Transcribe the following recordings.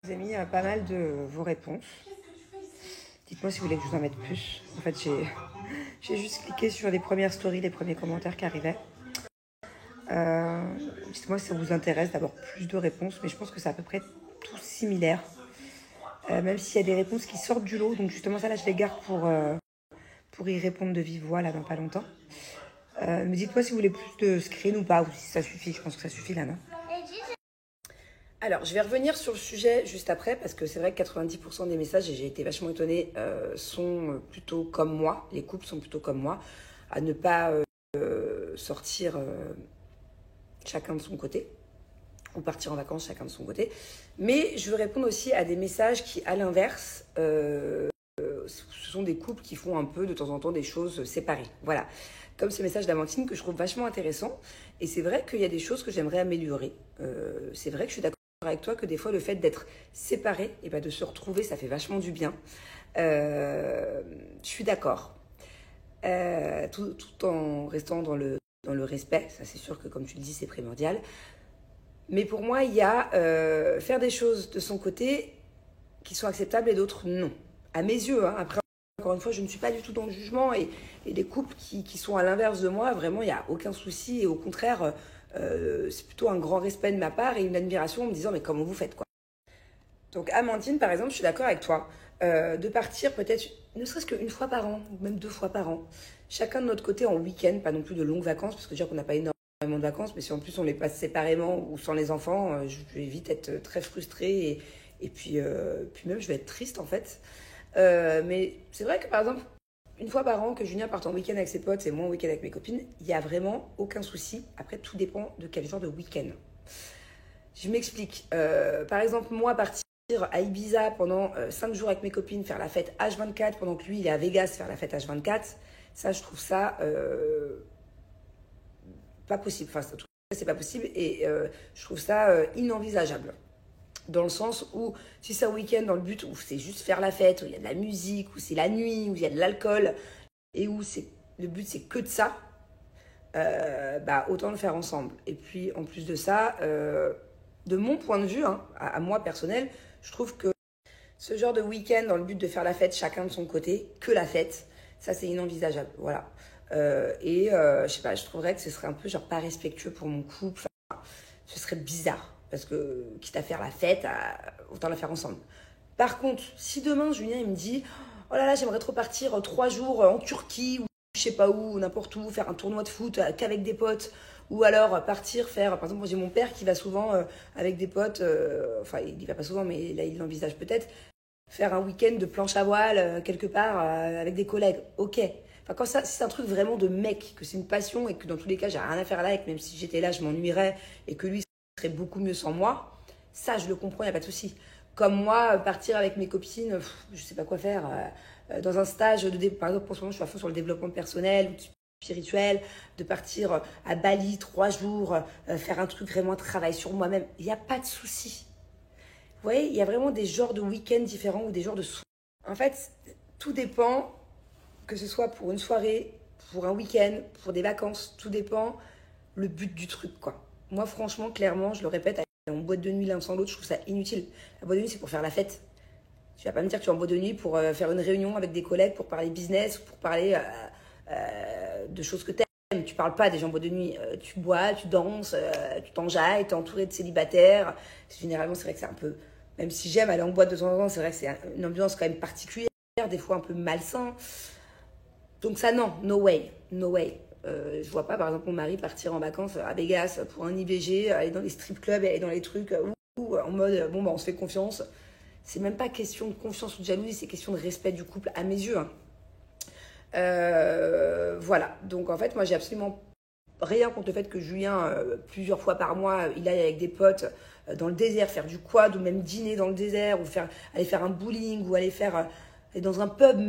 J'ai mis pas mal de vos réponses. Dites-moi si vous voulez que je vous en mette plus. En fait, j'ai juste cliqué sur les premières stories, les premiers commentaires qui arrivaient. Dites-moi si ça vous intéresse d'avoir plus de réponses, mais je pense que c'est à peu près tout similaire. Même s'il y a des réponses qui sortent du lot. Donc justement, ça là, je les garde pour y répondre de vive voix là dans pas longtemps. Mais dites-moi si vous voulez plus de screen ou pas, ou si ça suffit. Je pense que ça suffit là, non? Alors, je vais revenir sur le sujet juste après, parce que c'est vrai que 90% des messages, et j'ai été vachement étonnée, sont plutôt comme moi. Les couples sont plutôt comme moi, à ne pas sortir chacun de son côté, ou partir en vacances chacun de son côté. Mais je veux répondre aussi à des messages qui, à l'inverse, ce sont des couples qui font un peu de temps en temps des choses séparées. Voilà. Comme ce message d'Amandine que je trouve vachement intéressant. Et c'est vrai qu'il y a des choses que j'aimerais améliorer. C'est vrai que je suis d'accord avec toi que des fois le fait d'être séparé et de se retrouver, ça fait vachement du bien. Je suis d'accord. Tout en restant dans le respect. Ça, c'est sûr que, comme tu le dis, c'est primordial. Mais pour moi, il y a faire des choses de son côté qui sont acceptables et d'autres non. À mes yeux, hein. Après, encore une fois, je ne suis pas du tout dans le jugement et les couples qui sont à l'inverse de moi, vraiment, il n'y a aucun souci et au contraire, c'est plutôt un grand respect de ma part et une admiration en me disant mais comment vous faites quoi. Donc Amandine, par exemple, je suis d'accord avec toi, de partir peut-être, ne serait-ce qu'une fois par an, ou même 2 fois par an, chacun de notre côté en week-end, pas non plus de longues vacances, parce que déjà qu'on n'a pas énormément de vacances, mais si en plus on les passe séparément ou sans les enfants, je vais vite être très frustrée et puis même je vais être triste en fait. Mais c'est vrai que par exemple, une fois par an que Julien parte en week-end avec ses potes et moi en week-end avec mes copines, il n'y a vraiment aucun souci. Après, tout dépend de quel genre de week-end. Je m'explique. Par exemple, moi, partir à Ibiza pendant 5 jours avec mes copines, faire la fête H24 pendant que lui, il est à Vegas, faire la fête H24, ça, je trouve ça pas possible. Enfin, c'est pas possible et je trouve ça inenvisageable. Dans le sens où, si c'est un week-end dans le but où c'est juste faire la fête, où il y a de la musique, où c'est la nuit, où il y a de l'alcool, et où le but c'est que de ça, autant le faire ensemble. Et puis en plus de ça, de mon point de vue, hein, à moi personnel, je trouve que ce genre de week-end dans le but de faire la fête chacun de son côté, que la fête, ça c'est inenvisageable. Voilà. Je sais pas, je trouverais que ce serait un peu genre pas respectueux pour mon couple. Enfin, ce serait bizarre. Parce que, quitte à faire la fête, autant la faire ensemble. Par contre, si demain, Julien, il me dit « Oh là là, j'aimerais trop partir 3 jours en Turquie, ou je sais pas où, n'importe où, faire un tournoi de foot qu'avec des potes, ou alors partir faire... » Par exemple, moi, j'ai mon père qui va souvent avec des potes, enfin, il y va pas souvent, mais là, il l'envisage peut-être, faire un week-end de planche à voile quelque part avec des collègues. Ok. Enfin, quand ça, c'est un truc vraiment de mec, que c'est une passion et que dans tous les cas, j'ai rien à faire là et que même si j'étais là, je m'ennuierais et que lui serait beaucoup mieux sans moi, ça, je le comprends, il n'y a pas de souci. Comme moi, partir avec mes copines, je sais pas quoi faire, dans un stage par exemple, pour ce moment, je suis à fond sur le développement personnel, spirituel, de partir à Bali 3 jours, faire un truc vraiment, travail sur moi-même, il n'y a pas de souci. Vous voyez, il y a vraiment des genres de week-ends différents ou des genres de soirées. En fait, tout dépend, que ce soit pour une soirée, pour un week-end, pour des vacances, tout dépend le but du truc, quoi. Moi, franchement, clairement, je le répète, aller en boîte de nuit l'un sans l'autre, je trouve ça inutile. La boîte de nuit, c'est pour faire la fête. Tu vas pas me dire que tu es en boîte de nuit pour faire une réunion avec des collègues, pour parler business, pour parler de choses que tu aimes. Tu parles pas des gens en boîte de nuit. Tu bois, tu danses, tu t'enjailles, tu es entouré de célibataires. Généralement, c'est vrai que c'est un peu... Même si j'aime aller en boîte de temps en temps, c'est vrai que c'est une ambiance quand même particulière, des fois un peu malsain. Donc ça, non, no way, no way. Je vois pas, par exemple, mon mari partir en vacances à Vegas pour un IVG, aller dans les strip clubs, aller dans les trucs en mode, bon, on se fait confiance. C'est même pas question de confiance ou de jalousie, c'est question de respect du couple à mes yeux. Hein. Voilà, donc en fait, moi, j'ai absolument rien contre le fait que Julien, plusieurs fois par mois, il aille avec des potes dans le désert faire du quad ou même dîner dans le désert ou aller faire un bowling ou aller dans un pub,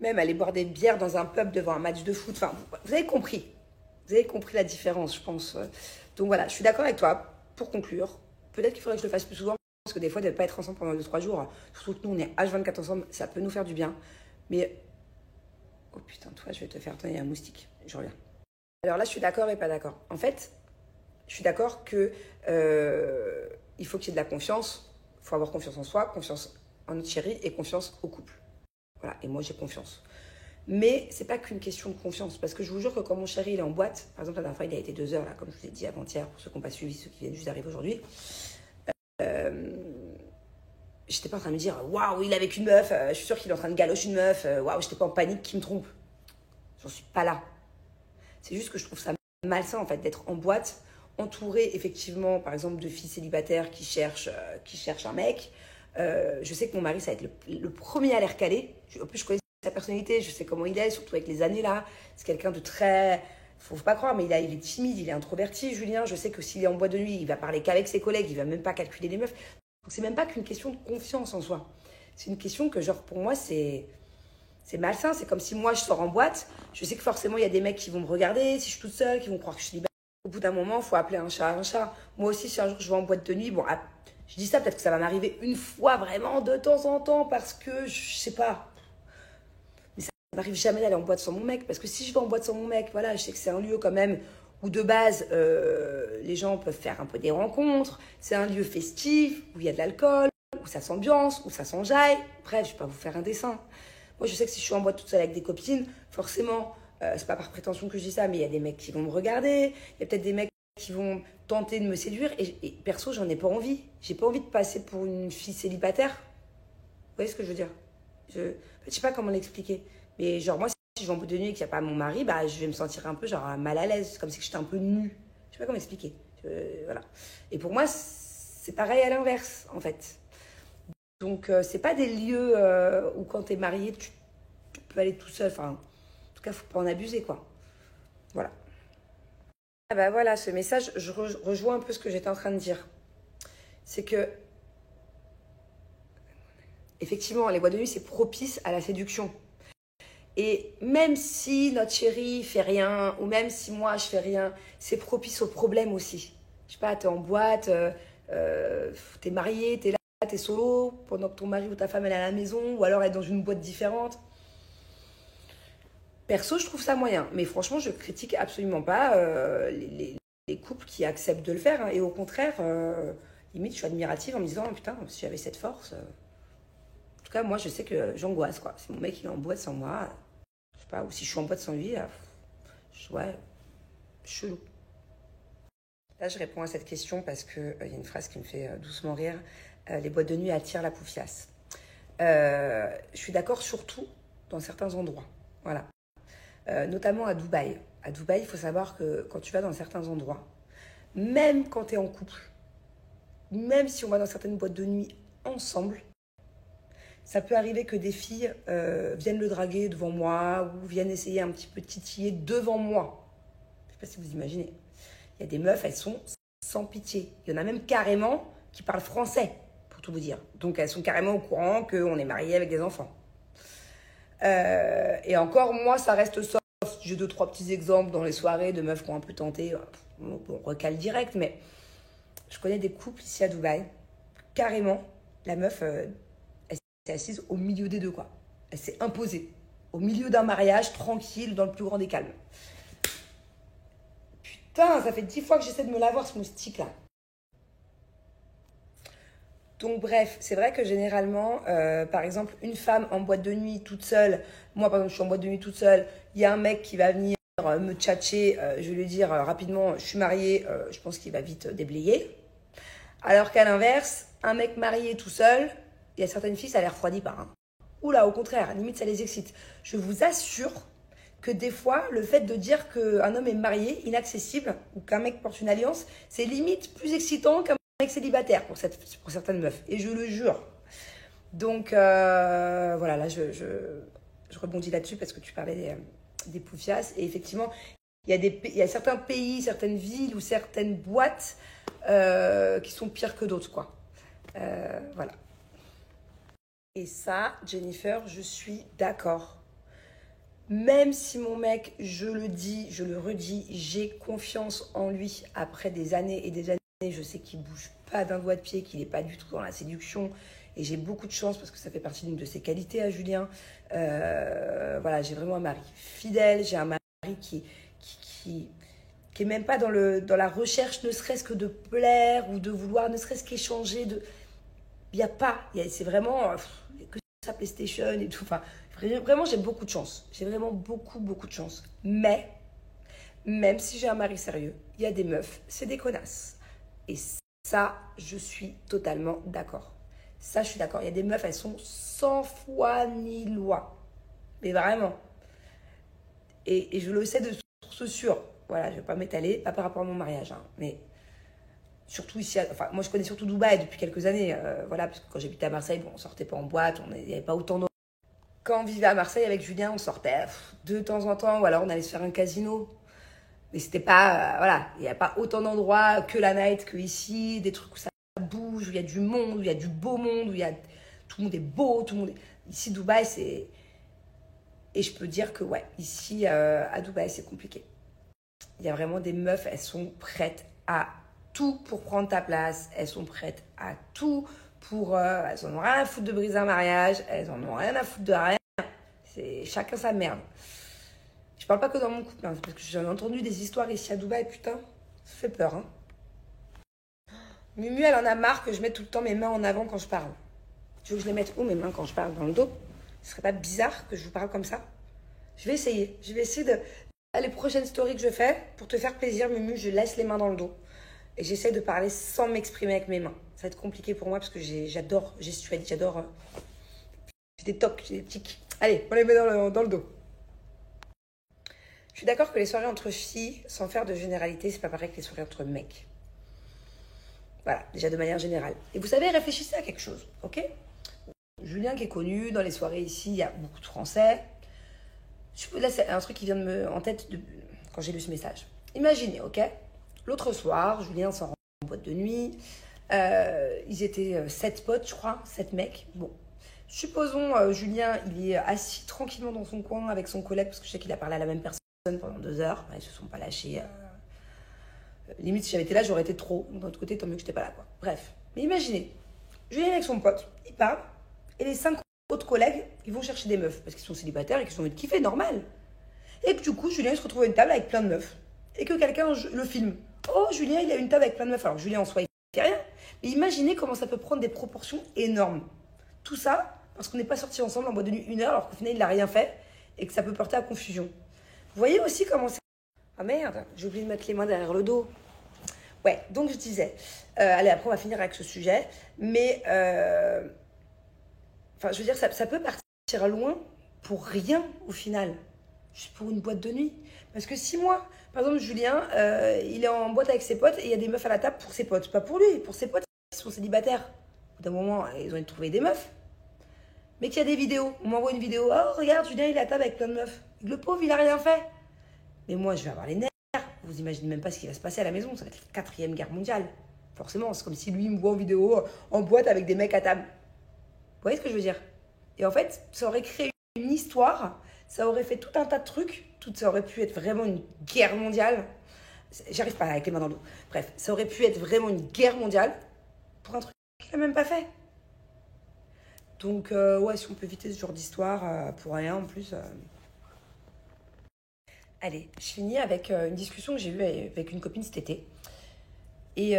même aller boire des bières dans un pub devant un match de foot. Enfin, vous avez compris. Vous avez compris la différence, je pense. Donc voilà, je suis d'accord avec toi. Pour conclure, peut-être qu'il faudrait que je le fasse plus souvent parce que des fois, de ne pas être ensemble pendant 2-3 jours, surtout que nous, on est H24 ensemble, ça peut nous faire du bien. Mais, oh putain, toi, je vais te faire tenir un moustique. Je reviens. Alors là, je suis d'accord et pas d'accord. En fait, je suis d'accord que il faut qu'il y ait de la confiance Il faut avoir confiance en soi, confiance en notre chéri et confiance au couple. Voilà, et moi j'ai confiance. Mais c'est pas qu'une question de confiance, parce que je vous jure que quand mon chéri il est en boîte, par exemple la dernière fois il a été 2 heures, là, comme je vous ai dit avant-hier, pour ceux qui n'ont pas suivi, ceux qui viennent juste d'arriver aujourd'hui, j'étais pas en train de me dire waouh, il est avec une meuf, je suis sûre qu'il est en train de galocher une meuf, waouh, j'étais pas en panique qu'il me trompe. J'en suis pas là. C'est juste que je trouve ça malsain en fait d'être en boîte, entouré effectivement par exemple de filles célibataires qui cherchent un mec. Je sais que mon mari ça va être le premier à l'air calé. En plus je connais sa personnalité, je sais comment il est, surtout avec les années là. C'est quelqu'un de très... Faut pas croire, mais il est timide, il est introverti, Julien. Je sais que s'il est en boîte de nuit, il va parler qu'avec ses collègues, il va même pas calculer les meufs. Donc c'est même pas qu'une question de confiance en soi. C'est une question que genre pour moi c'est malsain. C'est comme si moi je sors en boîte, je sais que forcément il y a des mecs qui vont me regarder, si je suis toute seule, qui vont croire que je suis libre. Au bout d'un moment, il faut appeler un chat un chat. Moi aussi, si un jour je vais en boîte de nuit, bon, je dis ça, peut-être que ça va m'arriver une fois vraiment de temps en temps parce que je sais pas. Mais ça m'arrive jamais d'aller en boîte sans mon mec, parce que si je vais en boîte sans mon mec, voilà, je sais que c'est un lieu quand même où de base les gens peuvent faire un peu des rencontres, c'est un lieu festif où il y a de l'alcool, où ça s'ambiance, où ça s'enjaille. Bref, je vais pas vous faire un dessin. Moi, je sais que si je suis en boîte toute seule avec des copines, forcément, c'est pas par prétention que je dis ça, mais il y a des mecs qui vont me regarder, il y a peut-être des mecs qui vont tenter de me séduire, et perso, j'en ai pas envie. J'ai pas envie de passer pour une fille célibataire. Vous voyez ce que je veux dire? Je sais pas comment l'expliquer. Mais genre, moi, si je vais en boîte de nuit et qu'il n'y a pas mon mari, bah, je vais me sentir un peu genre mal à l'aise, comme si j'étais un peu nue. Je sais pas comment expliquer. Voilà. Et pour moi, c'est pareil à l'inverse, en fait. Donc, c'est pas des lieux où quand t'es marié, tu peux aller tout seul. Enfin, en tout cas, faut pas en abuser, quoi. Voilà. Ah bah voilà, ce message, je rejoins un peu ce que j'étais en train de dire. C'est que, effectivement, les boîtes de nuit, c'est propice à la séduction. Et même si notre chéri fait rien, ou même si moi je fais rien, c'est propice au problème aussi. Je sais pas, t'es en boîte, t'es marié, t'es là, t'es solo, pendant que ton mari ou ta femme elle est à la maison, ou alors elle est dans une boîte différente. Perso, je trouve ça moyen. Mais franchement, je critique absolument pas les couples qui acceptent de le faire, hein. Et au contraire, limite, je suis admirative en me disant, putain, si j'avais cette force... En tout cas, moi, je sais que j'angoisse, quoi. Si mon mec, il est en boîte sans moi, je sais pas, ou si je suis en boîte sans lui, ouais, chelou. Là, je réponds à cette question parce qu'il y a une phrase qui me fait doucement rire. Les boîtes de nuit attirent la poufiasse. Je suis d'accord surtout dans certains endroits. Voilà. Notamment à Dubaï. À Dubaï, il faut savoir que quand tu vas dans certains endroits, même quand tu es en couple, même si on va dans certaines boîtes de nuit ensemble, ça peut arriver que des filles viennent le draguer devant moi ou viennent essayer un petit peu de titiller devant moi. Je ne sais pas si vous imaginez. Il y a des meufs, elles sont sans pitié. Il y en a même carrément qui parlent français, pour tout vous dire. Donc elles sont carrément au courant qu'on est mariés avec des enfants. Et encore, moi, ça reste soft. J'ai 2-3 petits exemples dans les soirées de meufs qui ont un peu tenté. On recale direct, mais je connais des couples ici à Dubaï. Carrément, la meuf... elle s'est assise au milieu des deux, quoi. Elle s'est imposée. Au milieu d'un mariage, tranquille, dans le plus grand des calmes. Putain, ça fait 10 fois que j'essaie de me l'avoir, ce moustique-là. Donc bref, c'est vrai que généralement, par exemple, une femme en boîte de nuit toute seule, moi par exemple, je suis en boîte de nuit toute seule, il y a un mec qui va venir me tchatcher, je vais lui dire rapidement, je suis mariée, je pense qu'il va vite déblayer. Alors qu'à l'inverse, un mec marié tout seul, il y a certaines filles, ça les refroidit pas. Hein. Oula, au contraire, limite, ça les excite. Je vous assure que des fois, le fait de dire qu'un homme est marié, inaccessible, ou qu'un mec porte une alliance, c'est limite plus excitant qu'un mec célibataire pour certaines meufs. Et je le jure. Donc, voilà, là, je rebondis là-dessus parce que tu parlais des poufias. Et effectivement, il y a certains pays, certaines villes ou certaines boîtes qui sont pires que d'autres, quoi. Voilà. Et ça, Jennifer, je suis d'accord. Même si mon mec, je le dis, je le redis, j'ai confiance en lui après des années et des années. Je sais qu'il bouge pas d'un doigt de pied, qu'il n'est pas du tout dans la séduction. Et j'ai beaucoup de chance parce que ça fait partie d'une de ses qualités à Julien. Voilà, j'ai vraiment un mari fidèle. J'ai un mari qui est même pas dans la recherche, ne serait-ce que de plaire ou de vouloir, ne serait-ce qu'échanger. Il n'y a pas, c'est vraiment que ça PlayStation et tout. Enfin, vraiment, j'ai beaucoup de chance. J'ai vraiment beaucoup, beaucoup de chance. Mais, même si j'ai un mari sérieux, il y a des meufs, c'est des connasses. Et ça, je suis totalement d'accord. Ça, je suis d'accord. Il y a des meufs, elles sont sans foi ni loi. Mais vraiment. Et je le sais de source sûre. Voilà, je ne vais pas m'étaler, pas par rapport à mon mariage. Hein, mais surtout ici, enfin, moi je connais surtout Dubaï depuis quelques années. Voilà, parce que quand j'habitais à Marseille, bon, on sortait pas en boîte, il n'y avait pas autant de... Quand on vivait à Marseille avec Julien, on sortait de temps en temps, ou alors on allait se faire un casino. Mais c'était pas, voilà, il n'y a pas autant d'endroits que la night, que ici, des trucs où ça bouge, où il y a du monde, où il y a du beau monde, où il y a... tout le monde est beau, tout le monde est... Ici, Dubaï, c'est... Et je peux dire que, ouais, ici, à Dubaï, c'est compliqué. Il y a vraiment des meufs, elles sont prêtes à tout pour prendre ta place. Elles sont prêtes à tout pour... elles en ont rien à foutre de briser un mariage. Elles en ont rien à foutre de rien. C'est chacun sa merde. Je parle pas que dans mon couple, hein, parce que j'en ai entendu des histoires ici à Dubaï, putain. Ça fait peur, hein. Mumu, elle en a marre que je mette tout le temps mes mains en avant quand je parle. Tu veux que je les mette où, mes mains, quand je parle? Dans le dos? Ce serait pas bizarre que je vous parle comme ça? Je vais essayer. Je vais essayer de... Les prochaines stories que je fais, pour te faire plaisir, Mumu, je laisse les mains dans le dos. Et j'essaie de parler sans m'exprimer avec mes mains. Ça va être compliqué pour moi parce que j'adore gestuelle, j'adore... j'ai des tocs, j'ai des tics. Allez, on les met dans le dos. Je suis d'accord que les soirées entre filles, sans faire de généralité, c'est pas pareil que les soirées entre mecs. Voilà, déjà de manière générale. Et vous savez, réfléchissez à quelque chose, ok? Julien qui est connu, dans les soirées ici, il y a beaucoup de Français. Là, c'est un truc qui vient en tête quand j'ai lu ce message. Imaginez, ok? L'autre soir, Julien s'en rend en boîte de nuit. Ils étaient 7 potes, je crois, 7 mecs. Bon, supposons Julien, il est assis tranquillement dans son coin avec son collègue, parce que je sais qu'il a parlé à la même personne pendant 2 heures. Ils se sont pas lâchés. Limite, si j'avais été là, j'aurais été trop. D'un autre côté, tant mieux que j'étais pas là, quoi. Bref. Mais imaginez, Julien avec son pote, il parle, et les 5 autres collègues, ils vont chercher des meufs, parce qu'ils sont célibataires et qu'ils ont envie de kiffer, normal. Et que du coup, Julien il se retrouve à une table avec plein de meufs. Et que quelqu'un le filme. Oh, Julien, il a une table avec plein de meufs. Alors, Julien, en soi, il fait rien. Mais imaginez comment ça peut prendre des proportions énormes. Tout ça, parce qu'on n'est pas sortis ensemble en boîte de nuit 1 heure, alors qu'au final, il n'a rien fait, et que ça peut porter à confusion. Vous voyez aussi comment c'est... Ah merde, j'ai oublié de mettre les mains derrière le dos. Ouais, donc je disais... allez, après, on va finir avec ce sujet. Mais... Enfin, je veux dire, ça peut partir loin pour rien, au final. Juste pour une boîte de nuit. Parce que si moi, par exemple, Julien, il est en boîte avec ses potes et il y a des meufs à la table pour ses potes. Pas pour lui, pour ses potes qui sont célibataires. Au bout d'un moment, ils ont envie de trouver des meufs. Mais qu'il y a des vidéos. On m'envoie une vidéo. Oh, regarde, Julien, il est à table avec plein de meufs. Le pauvre, il a rien fait. Mais moi, je vais avoir les nerfs. Vous imaginez même pas ce qui va se passer à la maison. Ça va être la 4e guerre mondiale. Forcément, c'est comme si lui, il me voit en vidéo, en boîte avec des mecs à table. Vous voyez ce que je veux dire? Et en fait, ça aurait créé une histoire, ça aurait fait tout un tas de trucs, ça aurait pu être vraiment une guerre mondiale. J'arrive pas avec les mains dans l'eau. Bref, ça aurait pu être vraiment une guerre mondiale pour un truc qu'il n'a même pas fait. Donc, ouais, si on peut éviter ce genre d'histoire, pour rien en plus. Allez, je finis avec une discussion que j'ai eue avec une copine cet été. Et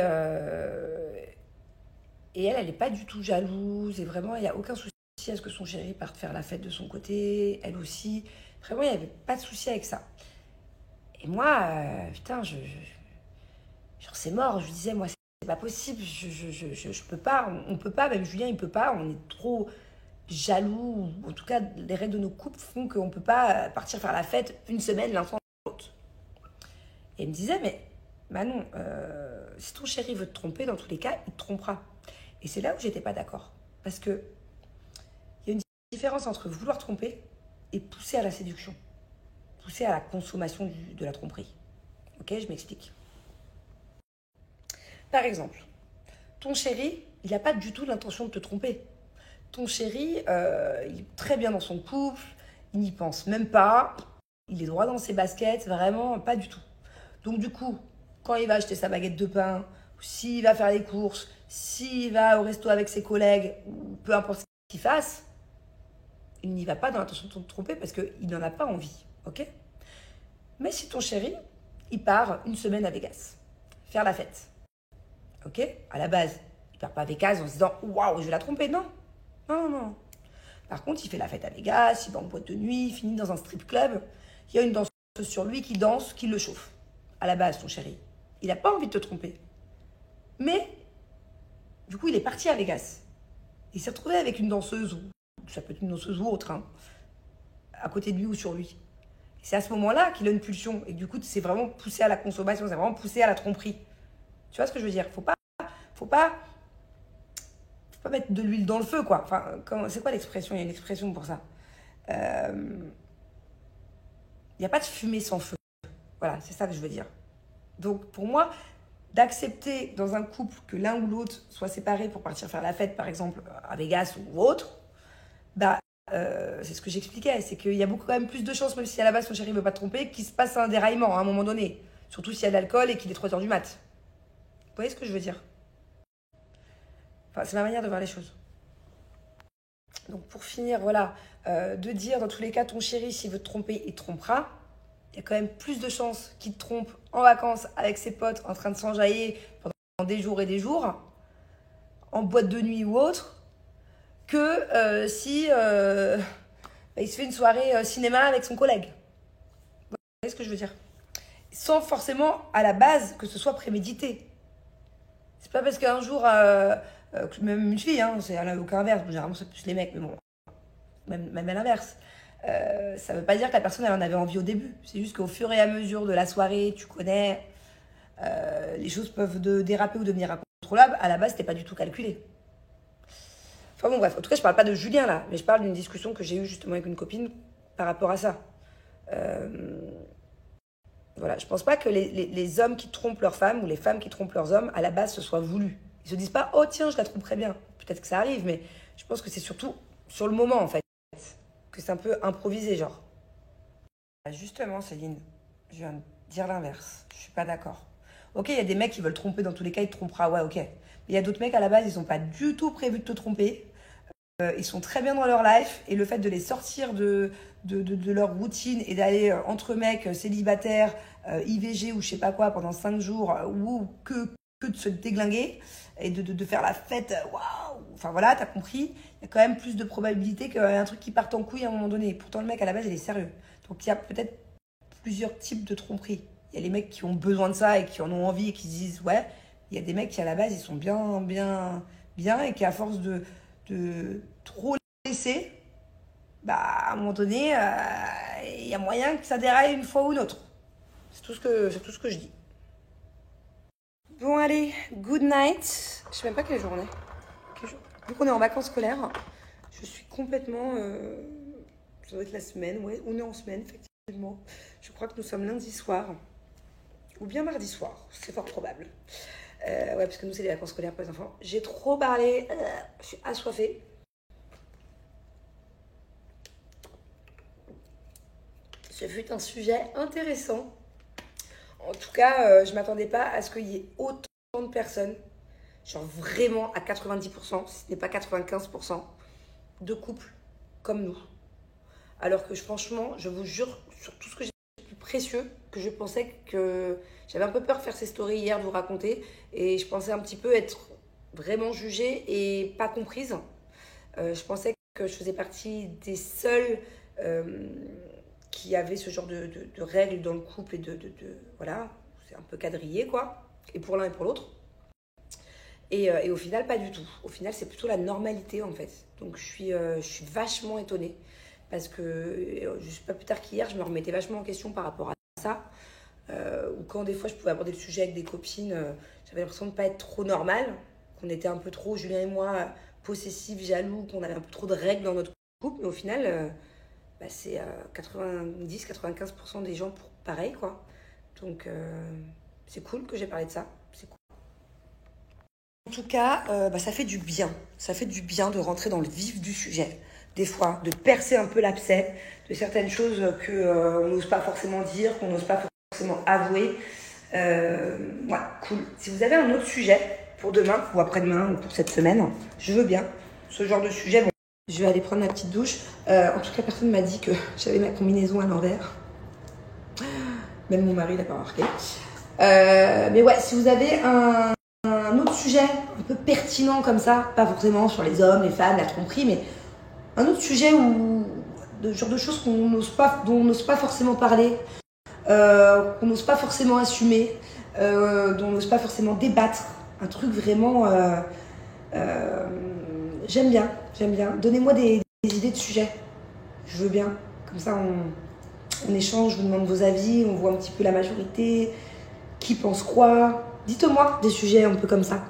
elle n'est pas du tout jalouse. Et vraiment, il n'y a aucun souci à ce que son chéri parte faire la fête de son côté. Elle aussi. Vraiment, il n'y avait pas de souci avec ça. Et moi, putain, genre, c'est mort. Je lui disais, moi, c'est pas possible. Je peux pas. On peut pas. Même Julien, il peut pas. On est trop jaloux. En tout cas, les règles de nos couples font qu'on peut pas partir faire la fête une semaine l'un sans l'autre. Et il me disait, mais Manon, si ton chéri veut te tromper, dans tous les cas, il te trompera. Et c'est là où j'étais pas d'accord. Parce que il y a une différence entre vouloir tromper et pousser à la séduction. Pousser à la consommation de la tromperie. Ok, je m'explique. Par exemple, ton chéri, il n'a pas du tout l'intention de te tromper. Ton chéri, il est très bien dans son couple, il n'y pense même pas, il est droit dans ses baskets, vraiment pas du tout. Donc du coup, quand il va acheter sa baguette de pain, s'il va faire les courses, s'il va au resto avec ses collègues, ou peu importe ce qu'il fasse, il n'y va pas dans l'intention de te tromper parce qu'il n'en a pas envie, ok? Mais si ton chéri, il part une semaine à Vegas, faire la fête, ok? À la base, il pars pas à Vegas en se disant waouh, je vais la tromper. Non, non, non. Par contre, il fait la fête à Vegas, il va en boîte de nuit, il finit dans un strip club. Il y a une danseuse sur lui qui danse, qui le chauffe. À la base, ton chéri. Il n'a pas envie de te tromper. Mais, du coup, il est parti à Vegas. Il s'est retrouvé avec une danseuse, ou ça peut être une danseuse ou autre, hein, à côté de lui ou sur lui. C'est à ce moment-là qu'il a une pulsion. Et du coup, c'est vraiment poussé à la consommation, c'est vraiment poussé à la tromperie. Tu vois ce que je veux dire? Faut pas mettre de l'huile dans le feu, quoi. Enfin, c'est quoi l'expression? Il y a une expression pour ça. Il n'y a pas de fumée sans feu. Voilà, c'est ça que je veux dire. Donc, pour moi, d'accepter dans un couple que l'un ou l'autre soit séparé pour partir faire la fête, par exemple, à Vegas ou autre, bah, c'est ce que j'expliquais, c'est qu'il y a beaucoup quand même plus de chances, même si à la base son chéri ne veut pas te tromper, qu'il se passe un déraillement à un moment donné. Surtout s'il y a de l'alcool et qu'il est 3h du mat. Vous voyez ce que je veux dire? Enfin, c'est ma manière de voir les choses. Donc pour finir, voilà, de dire dans tous les cas, ton chéri, s'il veut te tromper, il te trompera. Il y a quand même plus de chances qu'il te trompe en vacances avec ses potes en train de s'enjailler pendant des jours et des jours, en boîte de nuit ou autre, que si il se fait une soirée cinéma avec son collègue. Vous voyez ce que je veux dire? Sans forcément, à la base, que ce soit prémédité. C'est pas parce qu'un jour, même une fille, hein, c'est à l'aucun inverse, généralement c'est plus les mecs, mais bon, même à l'inverse. Ça veut pas dire que la personne, elle en avait envie au début. C'est juste qu'au fur et à mesure de la soirée, tu connais, les choses peuvent déraper ou devenir incontrôlables. À la base, c'était pas du tout calculé. Enfin bon, bref. En tout cas, je parle pas de Julien, là. Mais je parle d'une discussion que j'ai eue justement avec une copine par rapport à ça. Voilà. Je pense pas que les hommes qui trompent leurs femmes ou les femmes qui trompent leurs hommes, à la base, ce soit voulu. Ils se disent pas, oh tiens, je la tromperais bien. Peut-être que ça arrive, mais je pense que c'est surtout sur le moment, en fait. Que c'est un peu improvisé, genre. Justement, Céline, je viens de dire l'inverse. Je suis pas d'accord. Ok, il y a des mecs qui veulent tromper, dans tous les cas, ils te trompera, ouais, ok. Mais il y a d'autres mecs, à la base, ils n'ont pas du tout prévu de te tromper. Ils sont très bien dans leur life. Et le fait de les sortir de leur routine et d'aller entre mecs célibataires, IVG ou je sais pas quoi, pendant 5 jours, ou que de se déglinguer et de faire la fête, waouh. Enfin voilà, t'as compris. Il y a quand même plus de probabilité qu'un truc qui parte en couille à un moment donné. Pourtant, le mec, à la base, il est sérieux. Donc, il y a peut-être plusieurs types de tromperies. Il y a les mecs qui ont besoin de ça et qui en ont envie et qui se disent, ouais. Il y a des mecs qui, à la base, ils sont bien et qui, à force de trop laisser, bah, à un moment donné, il y a moyen que ça déraille une fois ou une autre. C'est tout ce que je dis. Bon, allez, good night. Je sais même pas quelle journée. Vu qu'on est en vacances scolaires, je suis complètement... ça doit être la semaine, ouais. On est en semaine, effectivement. Je crois que nous sommes lundi soir. Ou bien mardi soir. C'est fort probable. Ouais, parce que nous, c'est les vacances scolaires pour les enfants. J'ai trop parlé. Je suis assoiffée. Ce fut un sujet intéressant. En tout cas, je ne m'attendais pas à ce qu'il y ait autant de personnes, genre vraiment à 90%, si ce n'est pas 95%, de couples comme nous. Alors que franchement, je vous jure, sur tout ce que j'ai de plus précieux, que je pensais que... J'avais un peu peur de faire ces stories hier, de vous raconter, et je pensais un petit peu être vraiment jugée et pas comprise. Je pensais que je faisais partie des seuls qui avaient ce genre de règles dans le couple et voilà, c'est un peu quadrillé, quoi, et pour l'un et pour l'autre. Et au final, pas du tout. Au final, c'est plutôt la normalité, en fait. Donc, je suis vachement étonnée. Parce que, juste pas plus tard qu'hier, je me remettais vachement en question par rapport à ça. Ou quand des fois, je pouvais aborder le sujet avec des copines, j'avais l'impression de ne pas être trop normale. Qu'on était un peu trop, Julien et moi, possessifs, jaloux, qu'on avait un peu trop de règles dans notre couple. Mais au final, c'est 90-95% des gens pareil, quoi. Donc, c'est cool que j'ai parlé de ça. C'est cool. En tout cas, ça fait du bien. Ça fait du bien de rentrer dans le vif du sujet. Des fois, de percer un peu l'abcès de certaines choses qu'on n'ose pas forcément dire, qu'on n'ose pas forcément avouer. Voilà, cool. Si vous avez un autre sujet pour demain ou après-demain ou pour cette semaine, je veux bien. Ce genre de sujet, bon, je vais aller prendre ma petite douche. En tout cas, personne ne m'a dit que j'avais ma combinaison à l'envers. Même mon mari l'a pas remarqué. Mais ouais, si vous avez un autre autre sujet un peu pertinent comme ça, pas forcément sur les hommes, les femmes, la tromperie, mais un autre sujet genre de choses dont on n'ose pas forcément parler, qu'on n'ose pas forcément assumer, dont on n'ose pas forcément débattre. Un truc vraiment... j'aime bien. Donnez-moi des idées de sujets. Je veux bien. Comme ça, on échange, je vous demande vos avis, on voit un petit peu la majorité, qui pense quoi. Dites-moi des sujets un peu comme ça.